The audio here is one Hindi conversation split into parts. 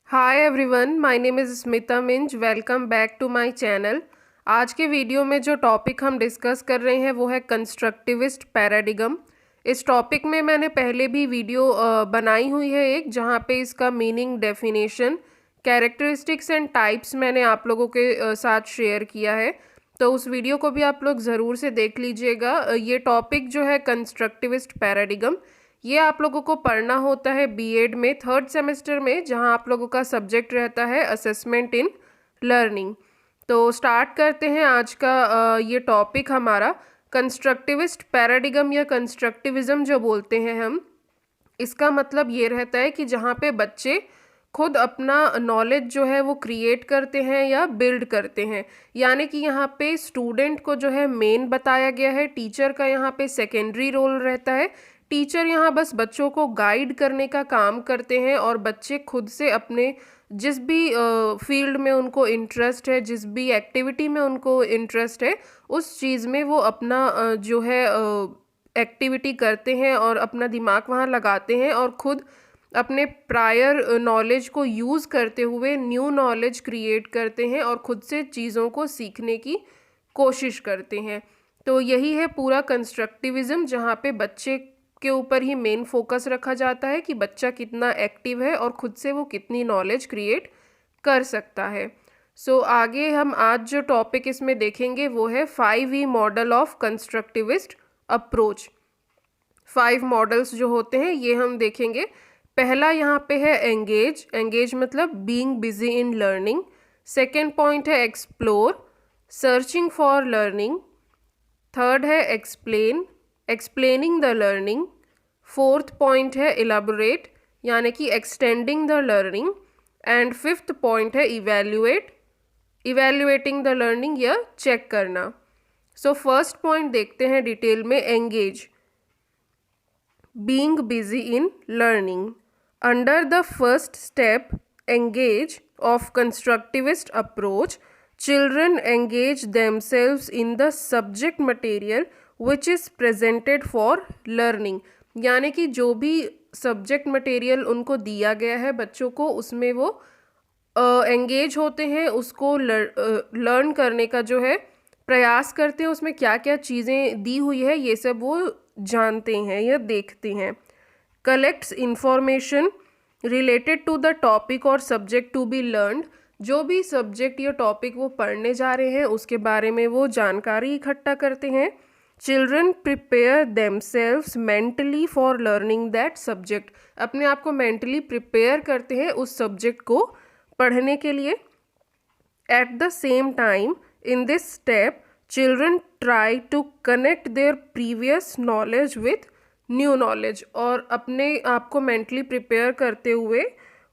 Hi everyone, my name is Smita Minj. Welcome back to my channel. आज के वीडियो में जो टॉपिक हम डिस्कस कर रहे हैं वो है कंस्ट्रक्टिविस्ट पैराडिगम। इस टॉपिक में मैंने पहले भी वीडियो बनाई हुई है एक, जहाँ पे इसका meaning, definition, characteristics and types मैंने आप लोगों के साथ शेयर किया है। तो उस वीडियो को भी आप लोग ज़रूर से देख लीजिएगा। ये टॉपिक जो है कंस्ट्रक्टिविस्ट पैराडिगम, ये आप लोगों को पढ़ना होता है बीएड में 3rd सेमेस्टर में, जहां आप लोगों का सब्जेक्ट रहता है असेसमेंट इन लर्निंग। तो स्टार्ट करते हैं आज का ये टॉपिक हमारा। कंस्ट्रक्टिविस्ट पैराडिगम या कंस्ट्रक्टिविज्म जो बोलते हैं हम, इसका मतलब ये रहता है कि जहाँ पे बच्चे खुद अपना नॉलेज जो है वो क्रिएट करते हैं या बिल्ड करते हैं। यानी कि यहाँ पे स्टूडेंट को जो है मेन बताया गया है, टीचर का यहाँ पे सेकेंडरी रोल रहता है। टीचर यहाँ बस बच्चों को गाइड करने का काम करते हैं और बच्चे खुद से अपने जिस भी फील्ड में उनको इंटरेस्ट है, जिस भी एक्टिविटी में उनको इंटरेस्ट है, उस चीज़ में वो अपना जो है एक्टिविटी करते हैं और अपना दिमाग वहाँ लगाते हैं और खुद अपने प्रायर नॉलेज को यूज़ करते हुए न्यू नॉलेज क्रिएट करते हैं और खुद से चीज़ों को सीखने की कोशिश करते हैं। तो यही है पूरा कंस्ट्रक्टिविज्म, जहाँ पे बच्चे के ऊपर ही मेन फोकस रखा जाता है कि बच्चा कितना एक्टिव है और खुद से वो कितनी नॉलेज क्रिएट कर सकता है। सो आगे हम आज जो टॉपिक इसमें देखेंगे वो है 5E model of constructivist approach. 5 models जो होते हैं ये हम देखेंगे। पहला यहाँ पे है एंगेज। एंगेज मतलब being busy in learning. Second point है explore, searching for learning. Third है explain, explaining the learning. Fourth point है इलाबोरेट, यानी कि extending the learning. And fifth point है इवैल्यूएट, इवैल्यूएटिंग द लर्निंग या चेक करना। सो फर्स्ट पॉइंट देखते हैं डिटेल में। Engage, being busy in learning. Under the first step, engage, of constructivist approach, children engage themselves in the subject material which is presented for learning. यानी कि जो भी सब्जेक्ट मटेरियल उनको दिया गया है बच्चों को, उसमें वो एंगेज होते हैं, उसको लर्न करने का जो है प्रयास करते हैं। उसमें क्या क्या चीज़ें दी हुई है ये सब वो जानते हैं या देखते हैं। Collects information related to the topic और सब्जेक्ट टू बी लर्नड। जो भी सब्जेक्ट या टॉपिक वो पढ़ने जा रहे हैं उसके बारे में वो जानकारी इकट्ठा करते हैं। Children prepare themselves mentally for learning that subject. अपने आप को मेंटली प्रिपेयर करते हैं उस सब्जेक्ट को पढ़ने के लिए। At the same time, in this step, children try to connect their previous knowledge with new knowledge। और अपने आप को मेंटली प्रिपेयर करते हुए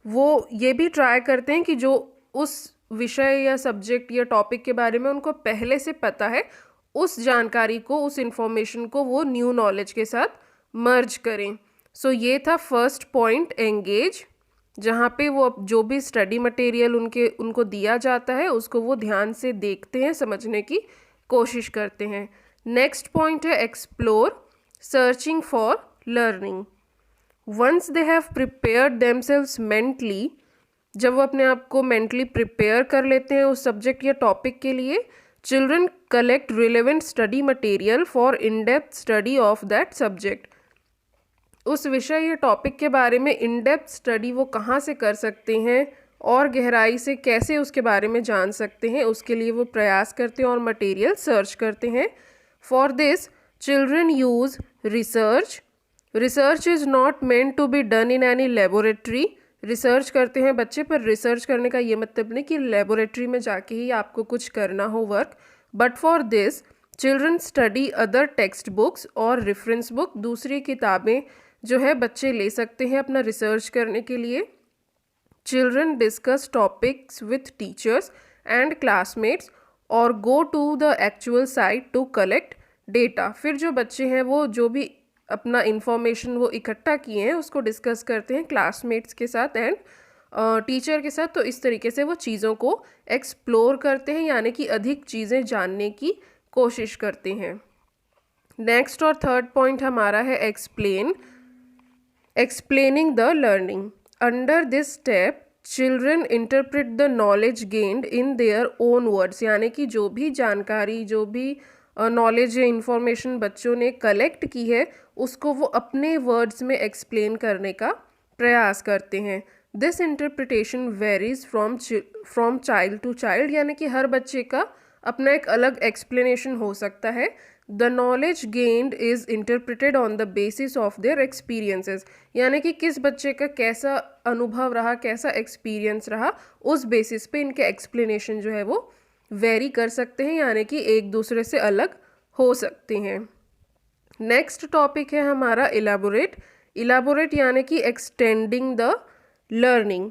वो ये भी ट्राई करते हैं कि जो उस विषय या सब्जेक्ट या टॉपिक के बारे में उनको पहले से पता है, उस जानकारी को, उस इंफॉर्मेशन को वो न्यू नॉलेज के साथ मर्ज करें। सो ये था फर्स्ट पॉइंट, एंगेज, जहाँ पे वो जो भी स्टडी मटेरियल उनको दिया जाता है उसको वो ध्यान से देखते हैं, समझने की कोशिश करते हैं। नेक्स्ट पॉइंट है explore, searching for learning. Once they have prepared themselves mentally, जब वो अपने आप को मेंटली प्रिपेयर कर लेते हैं उस सब्जेक्ट या टॉपिक के लिए, children collect relevant study material for in depth study of that subject. उस विषय या टॉपिक के बारे में इन डेप्थ स्टडी वो कहाँ से कर सकते हैं और गहराई से कैसे उसके बारे में जान सकते हैं, उसके लिए वो प्रयास करते हैं और मटेरियल सर्च करते हैं। For this children use research. Research is not meant to be done in any laboratory. Research करते हैं बच्चे, पर रिसर्च करने का ये मतलब नहीं कि लेबोरेटरी में जाके ही आपको कुछ करना हो work. But for this children study other text books और रेफरेंस बुक। दूसरी किताबें जो है बच्चे ले सकते हैं अपना रिसर्च करने के लिए। Children discuss topics with teachers and classmates और go to the actual site to collect data. फिर जो बच्चे हैं वो जो भी अपना इंफॉर्मेशन वो इकट्ठा किए हैं उसको डिस्कस करते हैं क्लासमेट्स के साथ एंड टीचर के साथ। तो इस तरीके से वो चीज़ों को एक्सप्लोर करते हैं, यानी कि अधिक चीज़ें जानने की कोशिश करते हैं। नेक्स्ट और थर्ड पॉइंट हमारा है explain, explaining the learning. Under this step, children interpret the knowledge gained in their own words, यानी कि जो भी जानकारी, जो भी नॉलेज या इंफॉर्मेशन बच्चों ने कलेक्ट की है उसको वो अपने वर्ड्स में एक्सप्लेन करने का प्रयास करते हैं। This interpretation varies from child to child, यानी कि हर बच्चे का अपना एक अलग एक्सप्लेनेशन हो सकता है। The knowledge gained is interpreted on the basis of their experiences, यानी कि किस बच्चे का कैसा अनुभव रहा, कैसा एक्सपीरियंस रहा, उस बेसिस पे इनके एक्सप्लेनेशन जो है वो वेरी कर सकते हैं, यानी कि एक दूसरे से अलग हो सकते हैं। नेक्स्ट टॉपिक है हमारा इलाबोरेट। इलाबोरेट यानी कि extending the learning.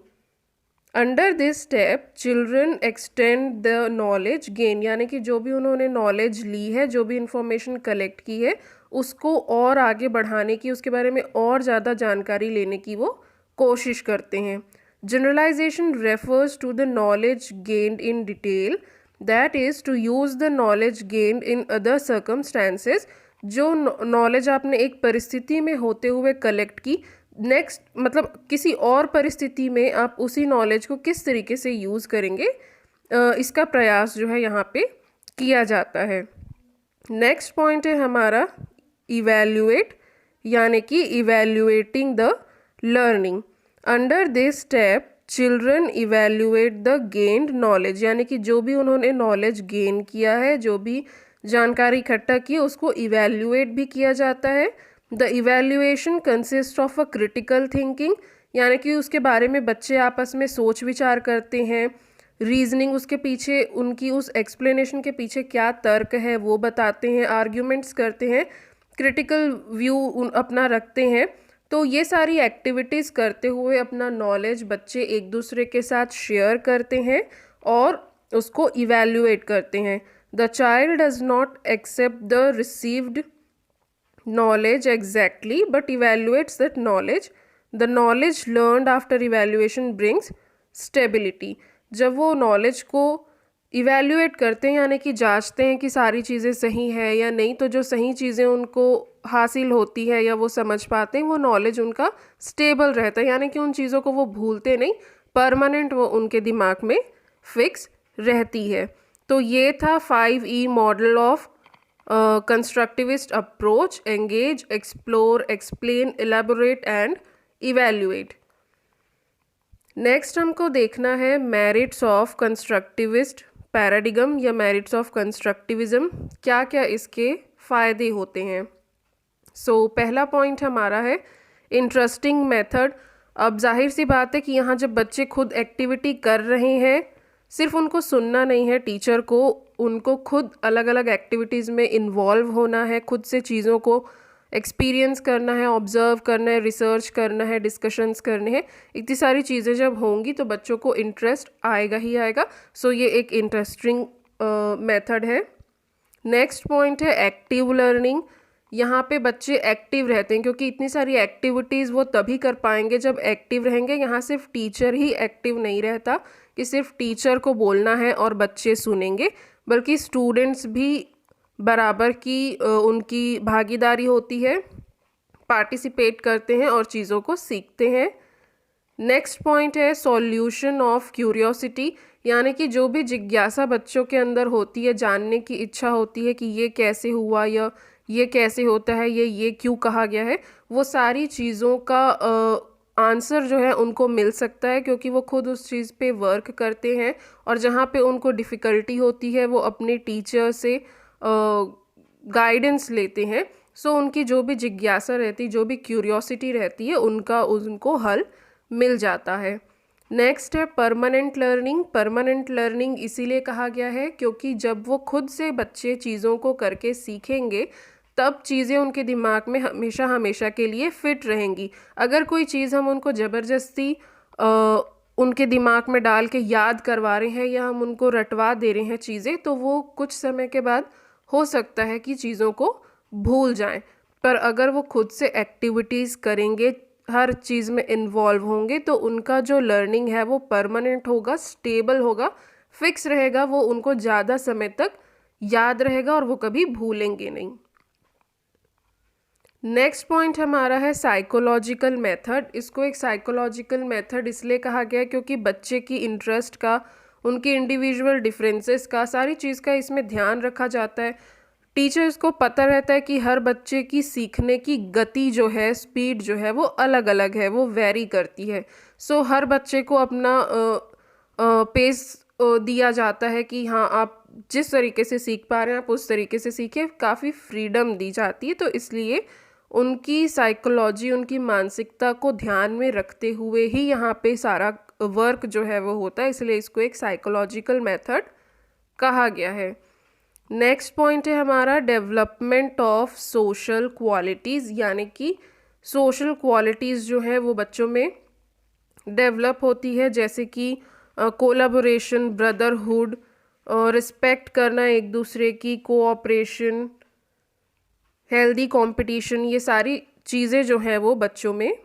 Under this step children extend the knowledge gain, यानी कि जो भी उन्होंने नॉलेज ली है, जो भी इंफॉर्मेशन कलेक्ट की है उसको और आगे बढ़ाने की, उसके बारे में और ज़्यादा जानकारी लेने की वो कोशिश करते हैं। Generalization refers to the knowledge gained in detail, that is to use the knowledge gained in other circumstances. जो नॉलेज आपने एक परिस्थिति में होते हुए कलेक्ट की, नेक्स्ट मतलब किसी और परिस्थिति में आप उसी नॉलेज को किस तरीके से यूज़ करेंगे, इसका प्रयास जो है यहाँ पे किया जाता है। नेक्स्ट पॉइंट है हमारा इवैल्यूएट, यानी कि evaluating the learning. Under this step children evaluate the gained knowledge, यानी कि जो भी उन्होंने नॉलेज गेन किया है, जो भी जानकारी इकट्ठा की उसको इवैल्यूएट भी किया जाता है। The evaluation consist of a critical thinking, यानी कि उसके बारे में बच्चे आपस में सोच विचार करते हैं। रीजनिंग, उसके पीछे उनकी उस एक्सप्लेनेशन के पीछे क्या तर्क है वो बताते हैं, आर्ग्यूमेंट्स करते हैं, क्रिटिकल व्यू अपना रखते हैं। तो ये सारी एक्टिविटीज़ करते हुए अपना नॉलेज बच्चे एक दूसरे के साथ शेयर करते हैं और उसको इवैल्यूएट करते हैं। The child does not accept the received knowledge exactly but evaluates that knowledge. The knowledge learned after evaluation brings stability. जब वो नॉलेज को इवैल्यूएट करते हैं, यानी कि जांचते हैं कि सारी चीज़ें सही है या नहीं, तो जो सही चीज़ें उनको हासिल होती है या वो समझ पाते हैं, वो नॉलेज उनका स्टेबल रहता है, यानी कि उन चीज़ों को वो भूलते नहीं, परमानेंट वो उनके दिमाग में फिक्स रहती है। तो ये था 5E model of constructivist approach: engage, explore, explain, elaborate and evaluate. Next हमको देखना है मेरिट्स ऑफ कंस्ट्रक्टिविस्ट पैराडिगम या मेरिट्स ऑफ कंस्ट्रक्टिविज्म, क्या क्या इसके फ़ायदे होते हैं। पहला पॉइंट हमारा है इंटरेस्टिंग मेथड। अब जाहिर सी बात है कि यहाँ जब बच्चे खुद एक्टिविटी कर रहे हैं, सिर्फ उनको सुनना नहीं है टीचर को, उनको खुद अलग अलग एक्टिविटीज़ में इन्वॉल्व होना है, खुद से चीज़ों को एक्सपीरियंस करना है, ऑब्ज़र्व करना है, रिसर्च करना है, डिस्कशंस करने हैं। इतनी सारी चीज़ें जब होंगी तो बच्चों को इंटरेस्ट आएगा ही आएगा। ये एक इंटरेस्टिंग मेथड है। नेक्स्ट पॉइंट है एक्टिव लर्निंग। यहाँ पे बच्चे एक्टिव रहते हैं, क्योंकि इतनी सारी एक्टिविटीज़ वो तभी कर पाएंगे जब एक्टिव रहेंगे। यहाँ सिर्फ टीचर ही एक्टिव नहीं रहता कि सिर्फ टीचर को बोलना है और बच्चे सुनेंगे, बल्कि स्टूडेंट्स भी बराबर की उनकी भागीदारी होती है, पार्टिसिपेट करते हैं और चीज़ों को सीखते हैं। नेक्स्ट पॉइंट है सॉल्यूशन ऑफ क्यूरियोसिटी, यानी कि जो भी जिज्ञासा बच्चों के अंदर होती है, जानने की इच्छा होती है कि ये कैसे हुआ या ये कैसे होता है, ये क्यों कहा गया है, वो सारी चीज़ों का आंसर जो है उनको मिल सकता है, क्योंकि वो खुद उस चीज़ पे वर्क करते हैं। और जहाँ पे उनको डिफ़िकल्टी होती है वो अपने टीचर से गाइडेंस लेते हैं। उनकी जो भी जिज्ञासा रहती, जो भी क्यूरियोसिटी रहती है, उनको हल मिल जाता है। नेक्स्ट है परमानेंट लर्निंग। परमानेंट लर्निंग इसीलिए कहा गया है क्योंकि जब वो खुद से बच्चे चीज़ों को करके सीखेंगे तब चीज़ें उनके दिमाग में हमेशा हमेशा के लिए फिट रहेंगी। अगर कोई चीज़ हम उनको ज़बरदस्ती उनके दिमाग में डाल के याद करवा रहे हैं या हम उनको रटवा दे रहे हैं चीज़ें, तो वो कुछ समय के बाद हो सकता है कि चीज़ों को भूल जाएं। पर अगर वो खुद से एक्टिविटीज़ करेंगे, हर चीज़ में इन्वॉल्व होंगे, तो उनका जो लर्निंग है वो परमानेंट होगा, स्टेबल होगा, फिक्स रहेगा, वो उनको ज़्यादा समय तक याद रहेगा और वो कभी भूलेंगे नहीं। नेक्स्ट पॉइंट हमारा है साइकोलॉजिकल मेथड। इसको एक साइकोलॉजिकल मेथड इसलिए कहा गया है क्योंकि बच्चे की इंटरेस्ट का, उनके इंडिविजुअल डिफरेंसेस का, सारी चीज़ का इसमें ध्यान रखा जाता है। टीचर्स को पता रहता है कि हर बच्चे की सीखने की गति जो है, स्पीड जो है वो अलग अलग है, वो वेरी करती है। सो हर बच्चे को अपना पेस दिया जाता है कि हाँ आप जिस तरीके से सीख पा रहे हैं आप उस तरीके से सीखें, काफ़ी फ्रीडम दी जाती है। तो इसलिए उनकी साइकोलॉजी, उनकी मानसिकता को ध्यान में रखते हुए ही यहाँ पे सारा वर्क जो है वो होता है, इसलिए इसको एक साइकोलॉजिकल मेथड कहा गया है। नेक्स्ट पॉइंट है हमारा डेवलपमेंट ऑफ सोशल क्वालिटीज़, यानी कि सोशल क्वालिटीज़ जो है वो बच्चों में डेवलप होती है, जैसे कि कोलाबोरेशन, ब्रदरहुड, रिस्पेक्ट करना एक दूसरे की, कोऑपरेशन, हेल्दी कंपटीशन, ये सारी चीज़ें जो हैं वो बच्चों में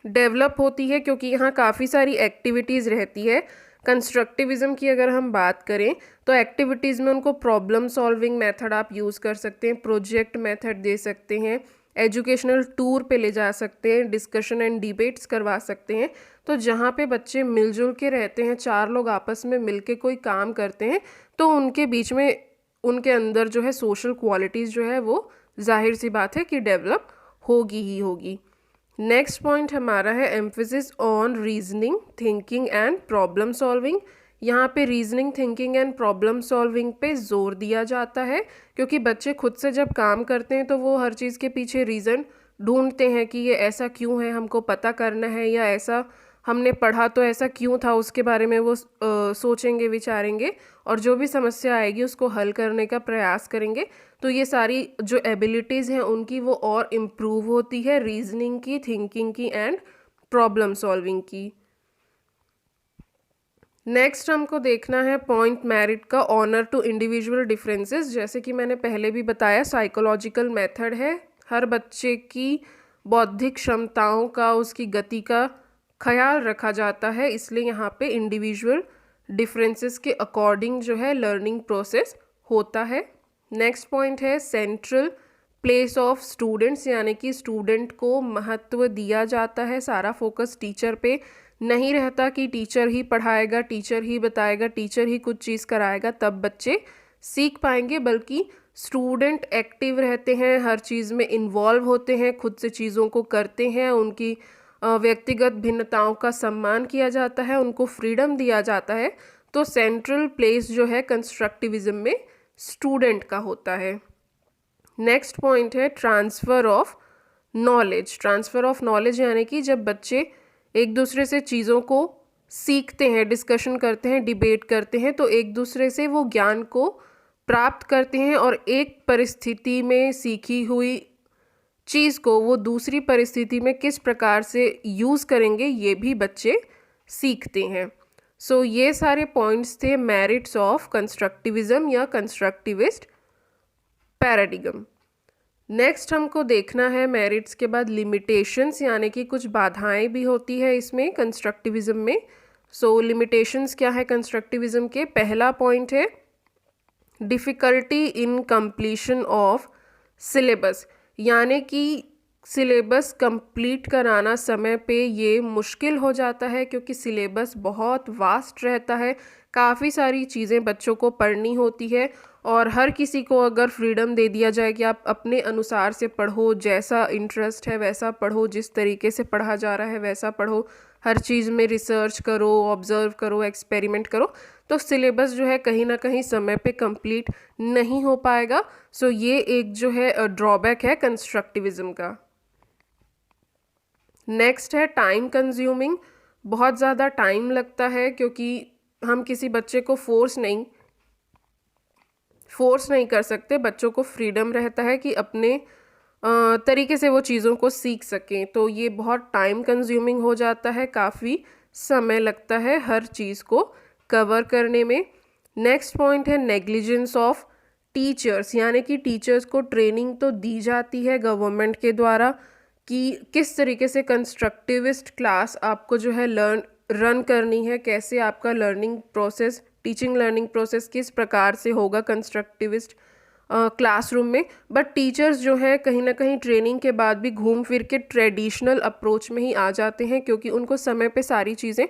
डेवलप होती है क्योंकि यहाँ काफ़ी सारी एक्टिविटीज़ रहती है। कंस्ट्रक्टिविज़म की अगर हम बात करें तो एक्टिविटीज़ में उनको प्रॉब्लम सॉल्विंग मेथड आप यूज़ कर सकते हैं, प्रोजेक्ट मेथड दे सकते हैं, एजुकेशनल टूर पे ले जा सकते हैं, डिस्कशन एंड डिबेट्स करवा सकते हैं। तो जहाँ पे बच्चे मिलजुल के रहते हैं, चार लोग आपस में मिल के कोई काम करते हैं, तो उनके बीच में, उनके अंदर जो है सोशल क्वालिटीज़ जो है वो जाहिर सी बात है कि डेवलप होगी ही होगी। नेक्स्ट पॉइंट हमारा है emphasis on reasoning, thinking and problem solving. यहाँ पे reasoning, thinking and problem solving पे जोर दिया जाता है क्योंकि बच्चे खुद से जब काम करते हैं तो वो हर चीज़ के पीछे रीज़न ढूंढते हैं कि ये ऐसा क्यों है, हमको पता करना है, या ऐसा हमने पढ़ा तो ऐसा क्यों था, उसके बारे में वो सोचेंगे, विचारेंगे और जो भी समस्या आएगी उसको हल करने का प्रयास करेंगे। तो ये सारी जो एबिलिटीज़ हैं उनकी वो और इम्प्रूव होती है, रीजनिंग की, थिंकिंग की एंड प्रॉब्लम सॉल्विंग की। नेक्स्ट हमको देखना है पॉइंट मेरिट का, ऑनर टू इंडिविजुअल डिफरेंसेस। जैसे कि मैंने पहले भी बताया साइकोलॉजिकल मेथड है, हर बच्चे की बौद्धिक क्षमताओं का, उसकी गति का ख्याल रखा जाता है, इसलिए यहाँ पे इंडिविजुअल डिफरेंसेस के अकॉर्डिंग जो है लर्निंग प्रोसेस होता है। नेक्स्ट पॉइंट है सेंट्रल प्लेस ऑफ स्टूडेंट्स, यानी कि स्टूडेंट को महत्व दिया जाता है, सारा फोकस टीचर पे नहीं रहता कि टीचर ही पढ़ाएगा, टीचर ही बताएगा, टीचर ही कुछ चीज़ कराएगा तब बच्चे सीख पाएंगे, बल्कि स्टूडेंट एक्टिव रहते हैं, हर चीज़ में इन्वॉल्व होते हैं, खुद से चीज़ों को करते हैं, उनकी व्यक्तिगत भिन्नताओं का सम्मान किया जाता है, उनको फ्रीडम दिया जाता है। तो सेंट्रल प्लेस जो है कंस्ट्रक्टिविज्म में स्टूडेंट का होता है। नेक्स्ट पॉइंट है transfer of knowledge. Transfer of knowledge यानी कि जब बच्चे एक दूसरे से चीज़ों को सीखते हैं, डिस्कशन करते हैं, डिबेट करते हैं, तो एक दूसरे से वो ज्ञान को प्राप्त करते हैं और एक परिस्थिति में सीखी हुई चीज़ को वो दूसरी परिस्थिति में किस प्रकार से यूज़ करेंगे ये भी बच्चे सीखते हैं। सो ये सारे पॉइंट्स थे मेरिट्स ऑफ कंस्ट्रक्टिविज़म या कंस्ट्रक्टिविस्ट पैराडिगम। नेक्स्ट हमको देखना है मेरिट्स के बाद लिमिटेशंस, यानी कि कुछ बाधाएं भी होती है इसमें कंस्ट्रक्टिविज़म में। सो लिमिटेशंस क्या है कंस्ट्रक्टिविज़म के? पहला पॉइंट है difficulty in completion of syllabus, यानी कि सिलेबस कंप्लीट कराना समय पे ये मुश्किल हो जाता है क्योंकि सिलेबस बहुत वास्ट रहता है, काफ़ी सारी चीज़ें बच्चों को पढ़नी होती है और हर किसी को अगर फ्रीडम दे दिया जाए कि आप अपने अनुसार से पढ़ो, जैसा इंटरेस्ट है वैसा पढ़ो, जिस तरीके से पढ़ा जा रहा है वैसा पढ़ो, हर चीज़ में रिसर्च करो, ऑब्ज़र्व करो, एक्सपेरिमेंट करो, तो सिलेबस जो है कहीं ना कहीं समय पे कंप्लीट नहीं हो पाएगा। सो ये एक जो है ड्रॉबैक है कंस्ट्रक्टिविज़म का। नेक्स्ट है टाइम कंज्यूमिंग। बहुत ज़्यादा टाइम लगता है क्योंकि हम किसी बच्चे को फोर्स नहीं कर सकते, बच्चों को फ्रीडम रहता है कि अपने तरीके से वो चीज़ों को सीख सकें, तो ये बहुत टाइम कंज्यूमिंग हो जाता है, काफ़ी समय लगता है हर चीज़ को कवर करने में। नेक्स्ट पॉइंट है नेग्लिजेंस ऑफ टीचर्स, यानी कि टीचर्स को ट्रेनिंग तो दी जाती है गवर्नमेंट के द्वारा कि किस तरीके से कंस्ट्रक्टिविस्ट क्लास आपको जो है रन करनी है, कैसे आपका learning process, teaching learning process किस प्रकार से होगा कंस्ट्रक्टिविस्ट क्लासरूम में, बट टीचर्स जो है कहीं ना कहीं ट्रेनिंग के बाद भी घूम फिर के ट्रेडिशनल अप्रोच में ही आ जाते हैं, क्योंकि उनको समय पे सारी चीज़ें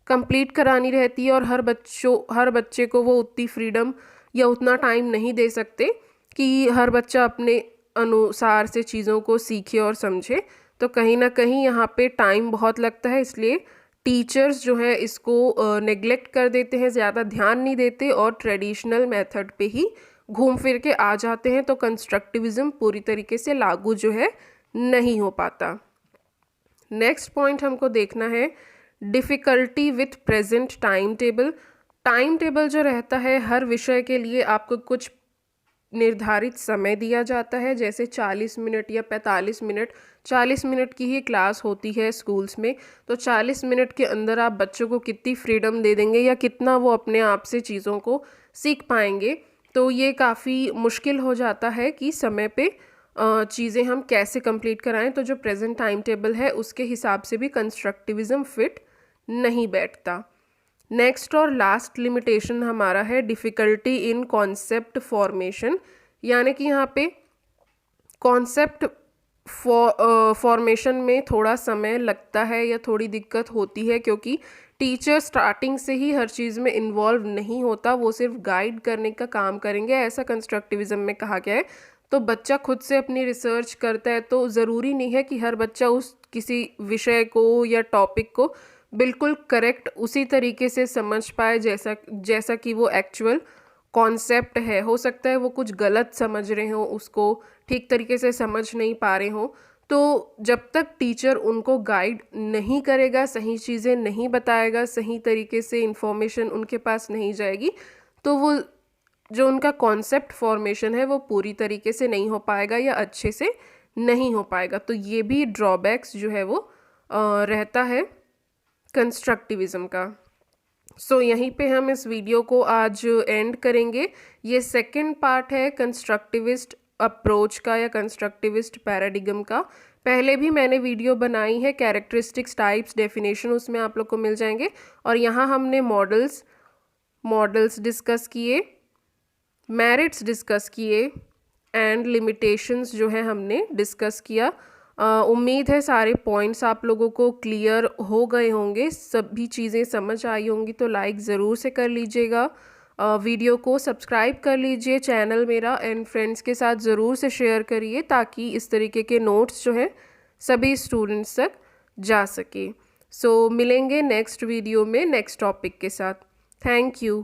कंप्लीट करानी रहती है और हर बच्चे को वो उतनी फ्रीडम या उतना टाइम नहीं दे सकते कि हर बच्चा अपने अनुसार से चीज़ों को सीखे और समझे। तो कहीं ना कहीं यहाँ पे टाइम बहुत लगता है, इसलिए टीचर्स जो है इसको नेग्लेक्ट कर देते हैं, ज़्यादा ध्यान नहीं देते और ट्रेडिशनल मेथड पे ही घूम फिर के आ जाते हैं। तो कंस्ट्रक्टिविज़म पूरी तरीके से लागू जो है नहीं हो पाता। नेक्स्ट पॉइंट हमको देखना है difficulty with present time table. Time table जो रहता है, हर विषय के लिए आपको कुछ निर्धारित समय दिया जाता है, जैसे 40 मिनट या 45 मिनट। 40 मिनट की ही क्लास होती है स्कूल्स में, तो 40 मिनट के अंदर आप बच्चों को कितनी फ्रीडम दे देंगे या कितना वो अपने आप से चीज़ों को सीख पाएंगे। तो ये काफ़ी मुश्किल हो जाता है कि समय पे चीज़ें हम कैसे कंप्लीट कराएं। तो जो प्रेजेंट टाइम टेबल है उसके हिसाब से भी कंस्ट्रक्टिविज़म फिट नहीं बैठता। नेक्स्ट और लास्ट लिमिटेशन हमारा है डिफ़िकल्टी इन कॉन्सेप्ट फॉर्मेशन, यानी कि यहाँ पे कॉन्सेप्ट फॉर्मेशन में थोड़ा समय लगता है या थोड़ी दिक्कत होती है, क्योंकि टीचर स्टार्टिंग से ही हर चीज़ में इन्वॉल्व नहीं होता, वो सिर्फ गाइड करने का काम करेंगे, ऐसा कंस्ट्रक्टिविज़म में कहा गया है। तो बच्चा खुद से अपनी रिसर्च करता है, तो ज़रूरी नहीं है कि हर बच्चा उस किसी विषय को या टॉपिक को बिल्कुल करेक्ट उसी तरीके से समझ पाए जैसा कि वो एक्चुअल कॉन्सेप्ट है। हो सकता है वो कुछ गलत समझ रहे हो, उसको ठीक तरीके से समझ नहीं पा रहे हो। तो जब तक टीचर उनको गाइड नहीं करेगा, सही चीज़ें नहीं बताएगा, सही तरीके से इंफॉर्मेशन उनके पास नहीं जाएगी, तो वो जो उनका कॉन्सेप्ट फॉर्मेशन है वो पूरी तरीके से नहीं हो पाएगा या अच्छे से नहीं हो पाएगा। तो ये भी ड्रॉबैक्स जो है वो रहता है कंस्ट्रक्टिविज़म का। सो यहीं पे हम इस वीडियो को आज एंड करेंगे। ये सेकंड पार्ट है कंस्ट्रक्टिविस्ट अप्रोच का या कंस्ट्रक्टिविस्ट पैराडिगम का। पहले भी मैंने वीडियो बनाई है कैरेक्टरिस्टिक्स, टाइप्स, डेफिनेशन, उसमें आप लोग को मिल जाएंगे। और यहाँ हमने मॉडल्स डिस्कस किए, मेरिट्स डिस्कस किए एंड लिमिटेशंस जो है हमने डिस्कस किया। उम्मीद है सारे पॉइंट्स आप लोगों को क्लियर हो गए होंगे, सभी चीज़ें समझ आई होंगी। तो लाइक ज़रूर से कर लीजिएगा, वीडियो को सब्सक्राइब कर लीजिए चैनल मेरा, एंड फ्रेंड्स के साथ ज़रूर से शेयर करिए ताकि इस तरीके के नोट्स जो हैं सभी स्टूडेंट्स तक जा सके। सो मिलेंगे नेक्स्ट वीडियो में नेक्स्ट टॉपिक के साथ। Thank you.